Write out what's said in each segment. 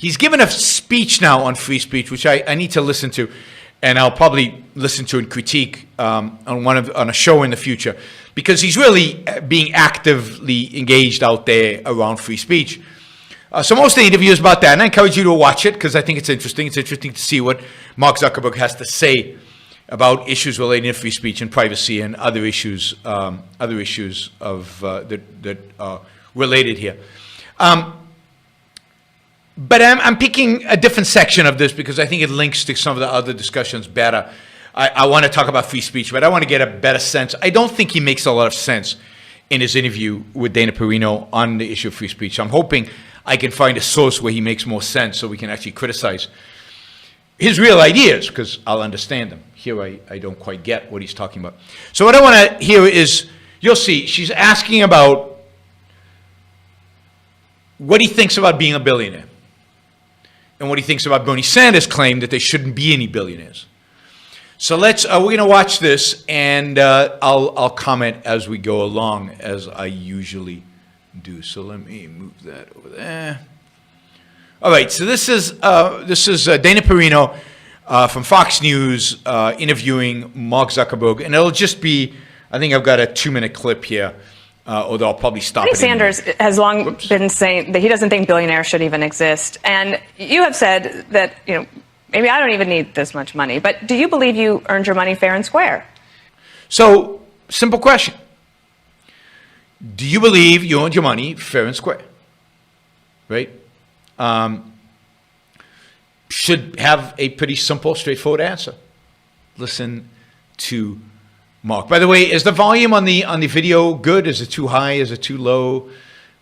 He's given a speech now on free speech, which I need to listen to, and I'll probably listen to and critique on a show in the future, because he's really being actively engaged out there around free speech. So most of the interview is about that, and I encourage you to watch it because I think it's interesting. It's interesting to see what Mark Zuckerberg has to say about issues relating to free speech and privacy and other issues of that are related here. But I'm picking a different section of this because I think it links to some of the other discussions better. I want to talk about free speech, but I want to get a better sense. I don't think he makes a lot of sense in his interview with Dana Perino on the issue of free speech. I'm hoping I can find a source where he makes more sense so we can actually criticize his real ideas, because I'll understand them. Here I don't quite get what he's talking about. So what I want to hear is, you'll see, she's asking about what he thinks about being a billionaire and what he thinks about Bernie Sanders' claim that there shouldn't be any billionaires. So we're going to watch this, and I'll comment as we go along, as I usually do. So let me move that over there. All right, so this is Dana Perino from Fox News interviewing Mark Zuckerberg, and it'll just be, I think I've got a 2-minute clip here, although I'll probably stop it. Sanders has long been saying that he doesn't think billionaires should even exist, and you have said that, maybe I don't even need this much money, but do you believe you earned your money fair and square? So, simple question. Do you believe you earned your money fair and square? Right? Should have a pretty simple, straightforward answer. Listen to Mark. By the way, is the volume on the video good? Is it too high? Is it too low?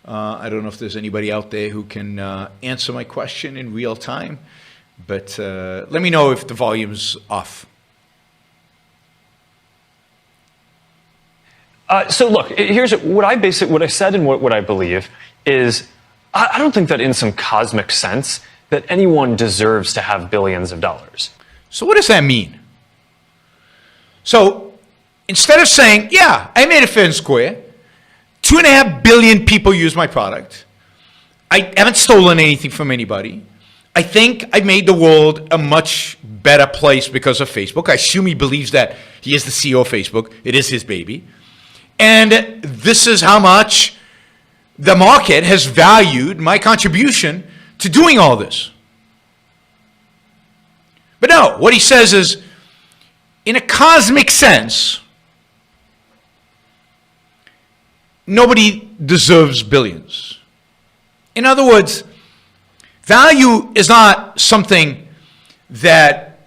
I don't know if there's anybody out there who can answer my question in real time, but let me know if the volume's off. So look, here's what I said and what I believe is, I don't think that in some cosmic sense that anyone deserves to have billions of dollars. So what does that mean? So instead of saying, yeah, I made it fair and square, 2.5 billion people use my product, I haven't stolen anything from anybody, I think I made the world a much better place because of Facebook. I assume he believes that. He is the CEO of Facebook. It is his baby. And this is how much the market has valued my contribution to doing all this. But no, what he says is, in a cosmic sense, nobody deserves billions. In other words, value is not something that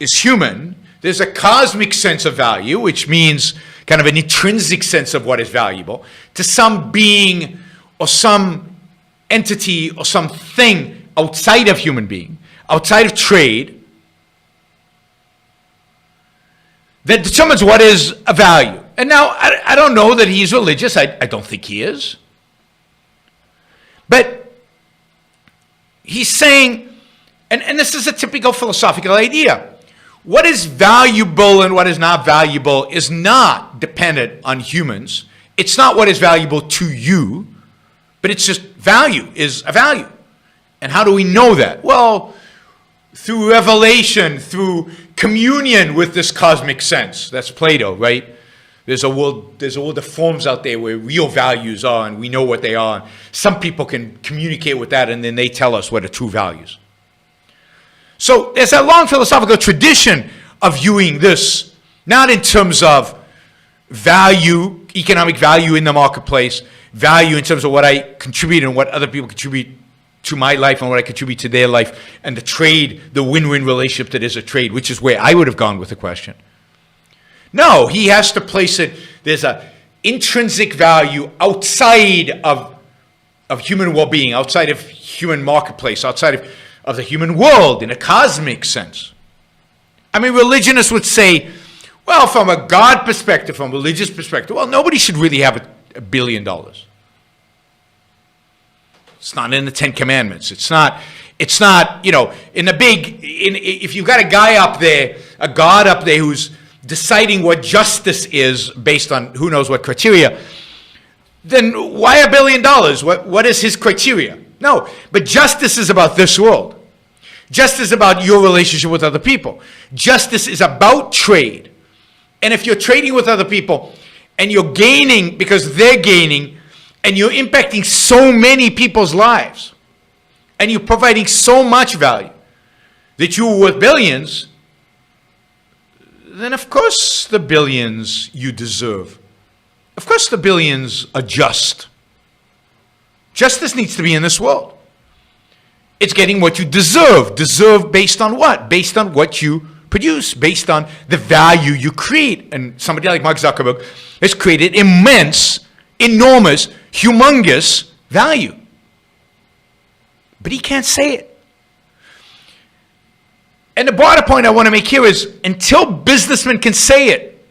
is human. There's a cosmic sense of value, which means kind of an intrinsic sense of what is valuable to some being or some entity or something outside of human being, outside of trade, that determines what is a value. And now, I don't know that he's religious. I don't think he is. But he's saying, and this is a typical philosophical idea, what is valuable and what is not valuable is not dependent on humans. It's not what is valuable to you, but it's just value is a value. And how do we know that? Well, through revelation, through communion with this cosmic sense. That's Plato, right? There's a world of forms out there where real values are, and we know what they are. Some people can communicate with that, and then they tell us what are true values. So there's a long philosophical tradition of viewing this, not in terms of value, economic value in the marketplace, value in terms of what I contribute and what other people contribute to my life and what I contribute to their life, and the trade, the win-win relationship that is a trade, which is where I would have gone with the question. No, he has to place it, there's an intrinsic value outside of human well-being, outside of human marketplace, outside of the human world in a cosmic sense. I mean, religionists would say, well, from a God perspective, from a religious perspective, well, nobody should really have $1 billion. It's not in the Ten Commandments. It's not, if you've got a guy up there, a God up there who's deciding what justice is based on who knows what criteria, then why $1 billion? What is his criteria? No, but justice is about this world. Justice is about your relationship with other people. Justice is about trade. And if you're trading with other people and you're gaining because they're gaining and you're impacting so many people's lives and you're providing so much value that you're worth billions, then of course the billions you deserve. Of course the billions are just. Justice needs to be in this world. It's getting what you deserve. Deserve based on what? Based on what you produce, based on the value you create. And somebody like Mark Zuckerberg has created immense, enormous, humongous value. But he can't say it. And the broader point I want to make here is until businessmen can say it,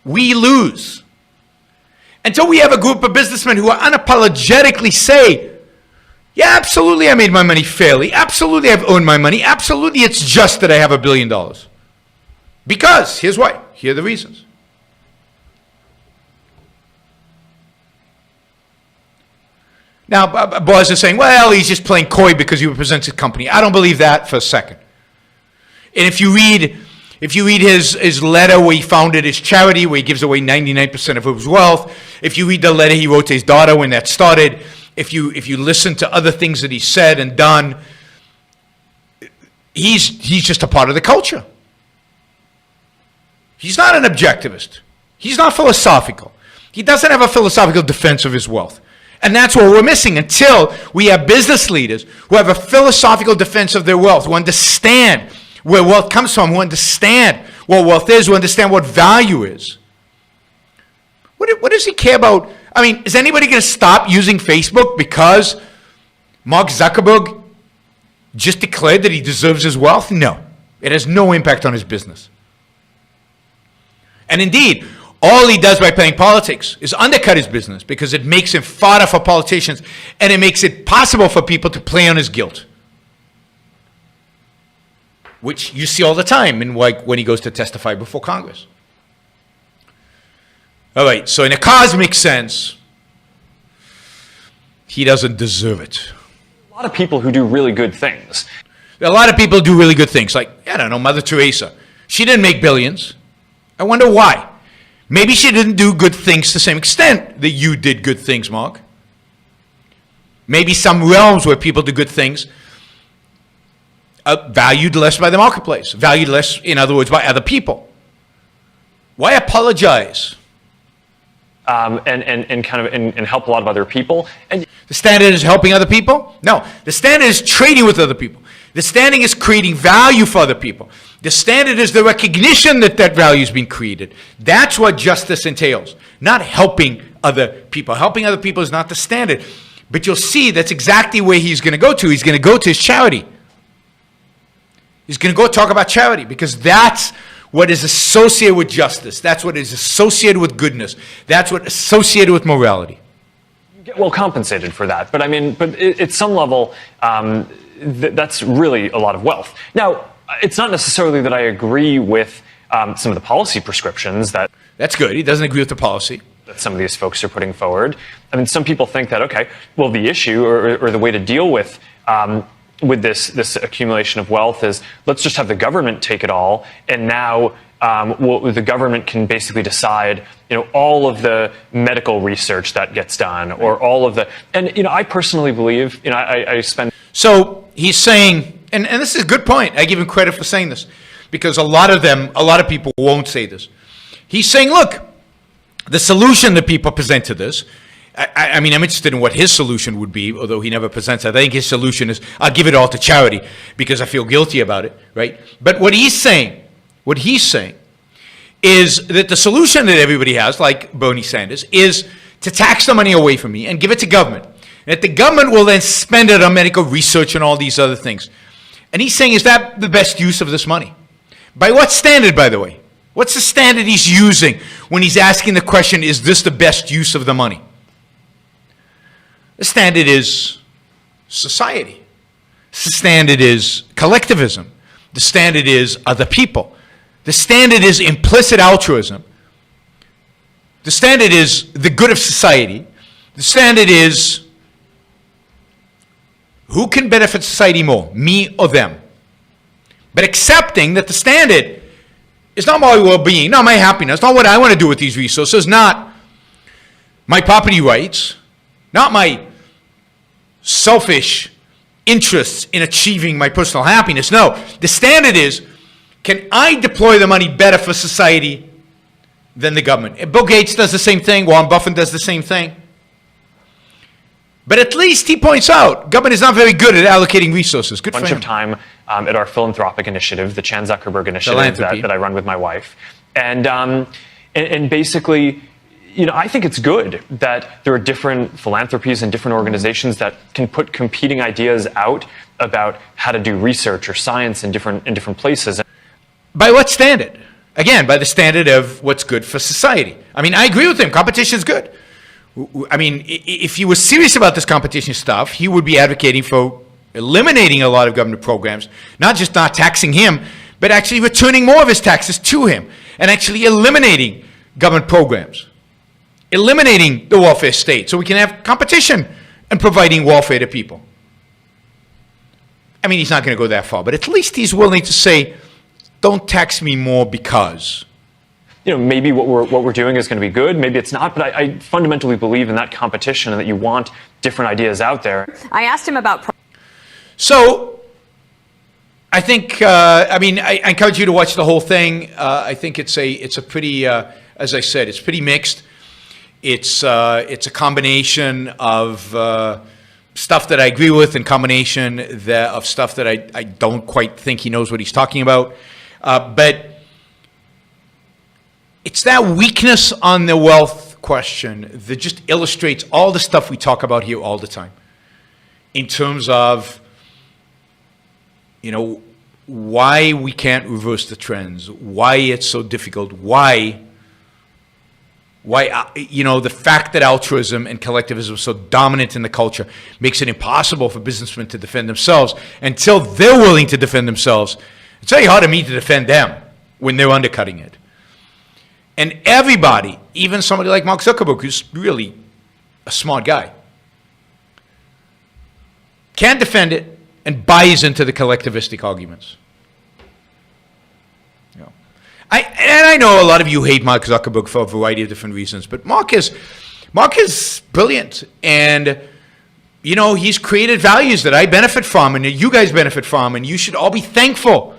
we lose. Until we have a group of businessmen who are unapologetically say, yeah, absolutely I made my money fairly. Absolutely I've earned my money. Absolutely it's just that I have $1 billion. Because, here's why. Here are the reasons. Now, Boaz is saying, well, he's just playing coy because he represents his company. I don't believe that for a second. And if you read his letter where he founded his charity, where he gives away 99% of his wealth, if you read the letter he wrote to his daughter when that started, if you listen to other things that he said and done, he's just a part of the culture. He's not an objectivist. He's not philosophical. He doesn't have a philosophical defense of his wealth. And that's what we're missing until we have business leaders who have a philosophical defense of their wealth, who understand where wealth comes from, who understand what wealth is, who understand what value is. What does he care about? I mean, is anybody going to stop using Facebook because Mark Zuckerberg just declared that he deserves his wealth? No. It has no impact on his business. And indeed, all he does by playing politics is undercut his business because it makes him fodder for politicians and it makes it possible for people to play on his guilt. Which you see all the time when he goes to testify before Congress. All right, so in a cosmic sense, he doesn't deserve it. A lot of people who do really good things. A lot of people do really good things, like, I don't know, Mother Teresa. She didn't make billions. I wonder why. Maybe she didn't do good things to the same extent that you did good things, Mark. Maybe some realms where people do good things are valued less by the marketplace, valued less, in other words, by other people. Why apologize? And help a lot of other people. And the standard is helping other people? No. The standard is trading with other people. The standard is creating value for other people. The standard is the recognition that that value is being created. That's what justice entails, not helping other people. Helping other people is not the standard. But you'll see that's exactly where he's going to go to. He's going to go to his charity. He's going to go talk about charity because that's what is associated with justice. That's what is associated with goodness. That's what is associated with morality. You get well compensated for that. But I mean, at some level, that's really a lot of wealth. Now, it's not necessarily that I agree with some of the policy prescriptions that... That's good. He doesn't agree with the policy that some of these folks are putting forward. I mean, some people think that, okay, well, the issue or the way to deal with this accumulation of wealth is let's just have the government take it all, and now the government can basically decide, all of the medical research that gets done, or all of the, and I personally believe, I spend. So he's saying, and this is a good point. I give him credit for saying this, because a lot of people won't say this. He's saying, look, the solution that people present to this. I mean, I'm interested in what his solution would be, although he never presents it. I think his solution is, I'll give it all to charity because I feel guilty about it, right? But what he's saying is that the solution that everybody has, like Bernie Sanders, is to tax the money away from me and give it to government. And that the government will then spend it on medical research and all these other things. And he's saying, is that the best use of this money? By what standard, by the way? What's the standard he's using when he's asking the question, is this the best use of the money? The standard is society. The standard is collectivism. The standard is other people. The standard is implicit altruism. The standard is the good of society. The standard is Who can benefit society more, me or them? But accepting that the standard is not my well-being, not my happiness, not what I want to do with these resources, not my property rights, not my selfish interests in achieving my personal happiness. No, the standard is, can I deploy the money better for society than the government? And Bill Gates does the same thing. Warren Buffett does the same thing. But at least he points out, government is not very good at allocating resources. Good for him. Bunch of time at our philanthropic initiative, the Chan Zuckerberg initiative that I run with my wife. And basically, you know, I think it's good that there are different philanthropies and different organizations that can put competing ideas out about how to do research or science in different places. By what standard? Again, by the standard of what's good for society. I mean, I agree with him. Competition is good. I mean, if he was serious about this competition stuff, he would be advocating for eliminating a lot of government programs, not just not taxing him, but actually returning more of his taxes to him and actually eliminating government programs, eliminating the welfare state so we can have competition and providing welfare to people. I mean, he's not going to go that far, but at least he's willing to say, don't tax me more because. You know, maybe what we're doing is going to be good, maybe it's not, but I fundamentally believe in that competition and that you want different ideas out there. I asked him about... So, I think, I mean, I encourage you to watch the whole thing. I think it's a pretty, as I said, it's pretty mixed. It's a combination of stuff that I agree with and combination of stuff that I don't quite think he knows what he's talking about. But it's that weakness on the wealth question that just illustrates all the stuff we talk about here all the time in terms of, you know, why we can't reverse the trends, why it's so difficult, why, you know, the fact that altruism and collectivism is so dominant in the culture makes it impossible for businessmen to defend themselves. Until they're willing to defend themselves, it's very hard to me to defend them when they're undercutting it. And everybody, even somebody like Mark Zuckerberg, who's really a smart guy, can defend it and buys into the collectivistic arguments. You know, I know a lot of you hate Mark Zuckerberg for a variety of different reasons, but Mark is brilliant, and you know, he's created values that I benefit from and that you guys benefit from, and you should all be thankful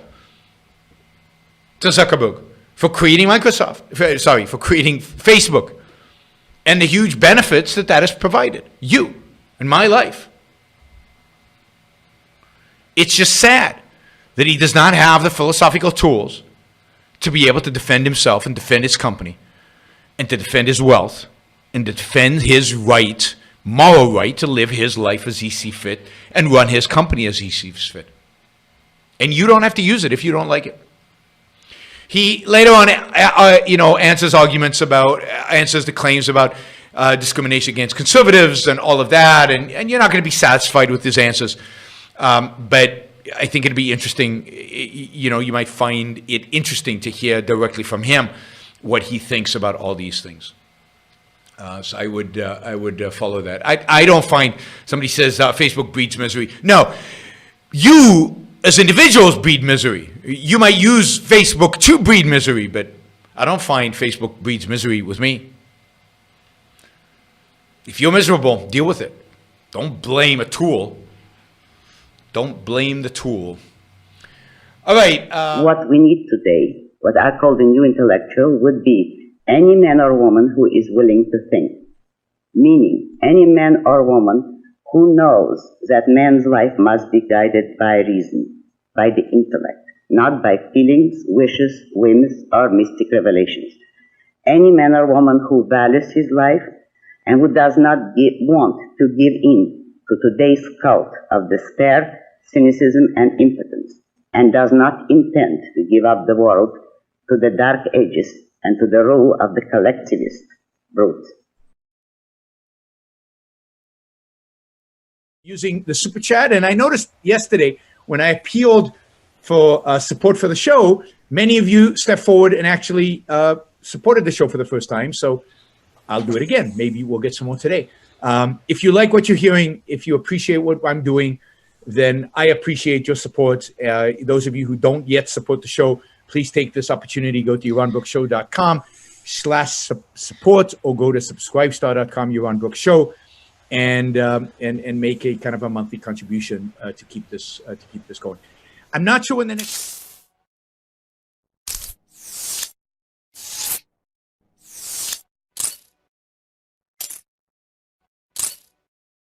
to Zuckerberg for creating for creating Facebook and the huge benefits that has provided you and my life. It's just sad that he does not have the philosophical tools to be able to defend himself and defend his company and to defend his wealth and to defend his right, moral right, to live his life as he sees fit and run his company as he sees fit. And you don't have to use it if you don't like it. He later on, you know, answers the claims about discrimination against conservatives and all of that, and you're not going to be satisfied with his answers. But I think it'd be interesting, you know, you might find it interesting to hear directly from him what he thinks about all these things. So I would follow that. I don't find, somebody says Facebook breeds misery. No, you as individuals breed misery. You might use Facebook to breed misery, but I don't find Facebook breeds misery with me. If you're miserable, deal with it. Don't blame a tool. Don't blame the tool. All right. What we need today, what I call the new intellectual, would be any man or woman who is willing to think. Meaning, any man or woman who knows that man's life must be guided by reason, by the intellect, not by feelings, wishes, whims, or mystic revelations. Any man or woman who values his life and who does not want to give in to today's cult of despair, cynicism, and impotence, and does not intend to give up the world to the dark ages and to the rule of the collectivist brute. Using the super chat, and I noticed yesterday when I appealed for support for the show, many of you stepped forward and actually supported the show for the first time. So I'll do it again. Maybe we'll get some more today. If you like what you're hearing, if you appreciate what I'm doing, then I appreciate your support. Those of you who don't yet support the show, please take this opportunity. Go to yaronbrookshow.com/support or go to subscribestar.com, Yaron Brooks Show, and make a kind of a monthly contribution to keep this going. I'm not sure when the next